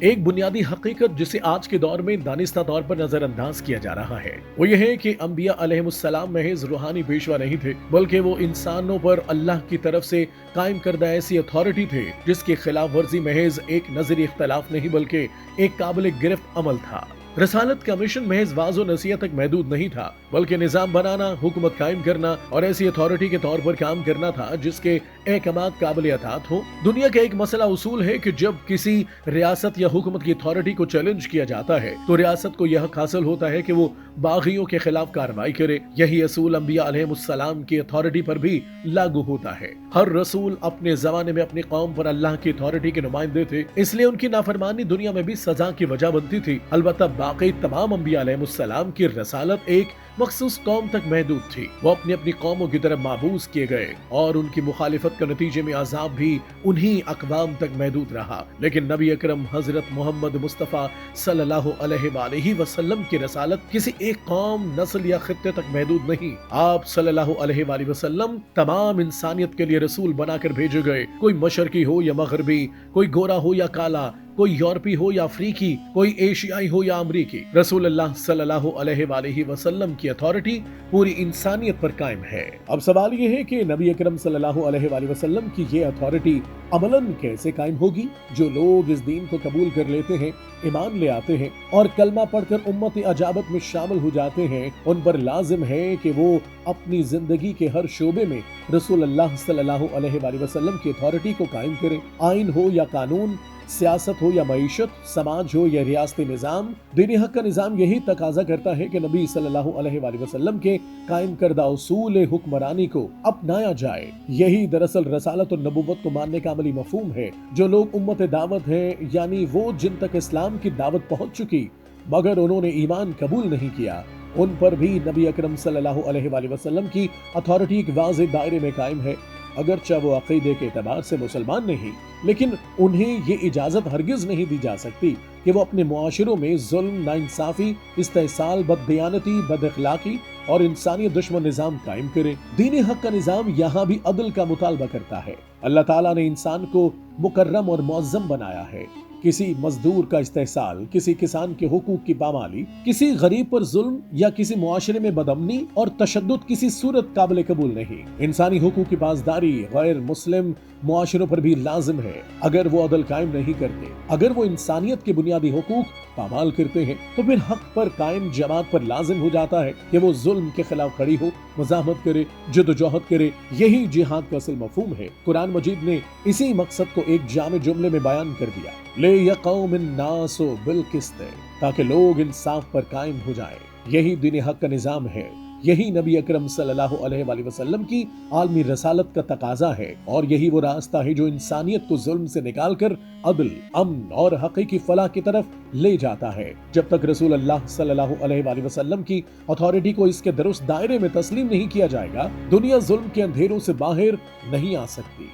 ایک بنیادی حقیقت جسے آج کے دور میں دانستہ طور پر نظر انداز کیا جا رہا ہے وہ یہ ہے کہ انبیاء علیہ السلام محض روحانی پیشوا نہیں تھے، بلکہ وہ انسانوں پر اللہ کی طرف سے قائم کردہ ایسی اتھارٹی تھے جس کی خلاف ورزی محض ایک نظری اختلاف نہیں بلکہ ایک قابل گرفت عمل تھا۔ رسالت کا مشن محض واضح و نصیحت تک محدود نہیں تھا، بلکہ نظام بنانا، حکومت قائم کرنا اور ایسی اتھارٹی کے طور پر کام کرنا تھا جس کے احکامات قابل اطاعت ہوں۔ دنیا کا ایک مسئلہ اصول ہے کہ جب کسی ریاست یا حکومت کی اتھارٹی کو چیلنج کیا جاتا ہے تو ریاست کو یہ حق حاصل ہوتا ہے کہ وہ باغیوں کے خلاف کارروائی کرے۔ یہی اصول انبیاء علیہ السلام کی اتھارٹی پر بھی لاگو ہوتا ہے۔ ہر رسول اپنے زمانے میں اپنی قوم پر اللہ کی اتھارٹی کے نمائندے تھے، اس لیے ان کی نافرمانی دنیا میں بھی سزا کی وجہ بنتی تھی۔ البتہ باقی تمام انبیاء علیہ السلام کی رسالت ایک مخصوص قوم تک محدود تھی۔ وہ اپنی اپنی قوموں کی طرف مابعوث کیے گئے اور ان کی مخالفت کے نتیجے میں عذاب بھی انہی اقوام تک محدود رہا، لیکن نبی اکرم حضرت محمد مصطفیٰ صلی اللہ علیہ وآلہ وسلم کی رسالت کسی ایک قوم، نسل یا خطے تک محدود نہیں۔ آپ صلی اللہ علیہ وآلہ وسلم تمام انسانیت کے لیے رسول بنا کر بھیجے گئے، کوئی مشرقی ہو یا مغربی، کوئی گورا ہو یا کالا، کوئی یورپی ہو یا افریقی، کوئی ایشیائی ہو یا امریکی۔ رسول اللہ صلی اللہ علیہ وآلہ وسلم کی اتھارٹی پوری انسانیت پر قائم ہے۔ اب سوال یہ ہے کہ نبی اکرم صلی اللہ علیہ وآلہ وسلم کی یہ اتھارٹی عملاً کیسے قائم ہوگی؟ جو لوگ اس دین کو قبول کر لیتے ہیں، ایمان لے آتے ہیں اور کلمہ پڑھ کر امت اجابت میں شامل ہو جاتے ہیں، ان پر لازم ہے کہ وہ اپنی زندگی کے ہر شعبے میں رسول اللہ صلی اللہ علیہ وآلہ وسلم کی اتھارٹی کو قائم کریں۔ آئین ہو یا قانون، سیاست ہو یا معیشت، سماج ہو یا ریاستی نظام، دین حق کا نظام یہی تقاضا کرتا ہے کہ نبی صلی اللہ علیہ وآلہ وسلم کے قائم کردہ اصول حکمرانی کو اپنایا جائے۔ یہی دراصل رسالت اور نبوت کو ماننے کا عملی مفہوم ہے۔ جو لوگ امت دعوت ہیں، یعنی وہ جن تک اسلام کی دعوت پہنچ چکی مگر انہوں نے ایمان قبول نہیں کیا، ان پر بھی نبی اکرم صلی اللہ علیہ وآلہ وسلم کی اتھارٹی ایک واضح دائرے میں قائم ہے۔ اگرچہ وہ عقیدے کے اعتبار سے مسلمان نہیں، لیکن انہیں یہ اجازت ہرگز نہیں دی جا سکتی کہ وہ اپنے معاشروں میں ظلم، ناانصافی، استحصال، بددیانتی، بد اخلاقی اور انسانی دشمن نظام قائم کرے۔ دین حق کا نظام یہاں بھی عدل کا مطالبہ کرتا ہے۔ اللہ تعالیٰ نے انسان کو مکرم اور معظم بنایا ہے۔ کسی مزدور کا استحصال، کسی کسان کے حقوق کی پامالی، کسی غریب پر ظلم یا کسی معاشرے میں بدامنی اور تشدد کسی صورت قابل قبول نہیں۔ انسانی حقوق کی پاسداری غیر مسلم معاشروں پر بھی لازم ہے۔ اگر وہ عدل قائم نہیں کرتے، اگر وہ انسانیت کے بنیادی حقوق پامال کرتے ہیں، تو پھر حق پر قائم جماعت پر لازم ہو جاتا ہے کہ وہ ظلم کے خلاف کھڑی ہو، مزاحمت کرے، جدوجہد کرے۔ یہی جہاد کا اصل مفہوم ہے۔ قرآن مجید نے اسی مقصد کو ایک جامع جملے میں بیان کر دیا، لِیَقُومَ النَّاسُ بِالْقِسْطِ، تاکہ لوگ انصاف پر قائم ہو جائیں۔ یہی دین حق کا نظام ہے۔ یہی نبی اکرم صلی اللہ علیہ وآلہ وسلم کی عالمی رسالت کا تقاضا ہے، اور یہی وہ راستہ ہے جو انسانیت کو ظلم سے نکال کر عدل، امن اور حقیقی فلاح کی طرف لے جاتا ہے۔ جب تک رسول اللہ صلی اللہ علیہ وآلہ وسلم کی اتھارٹی کو اس کے درست دائرے میں تسلیم نہیں کیا جائے گا، دنیا ظلم کے اندھیروں سے باہر نہیں آ سکتی۔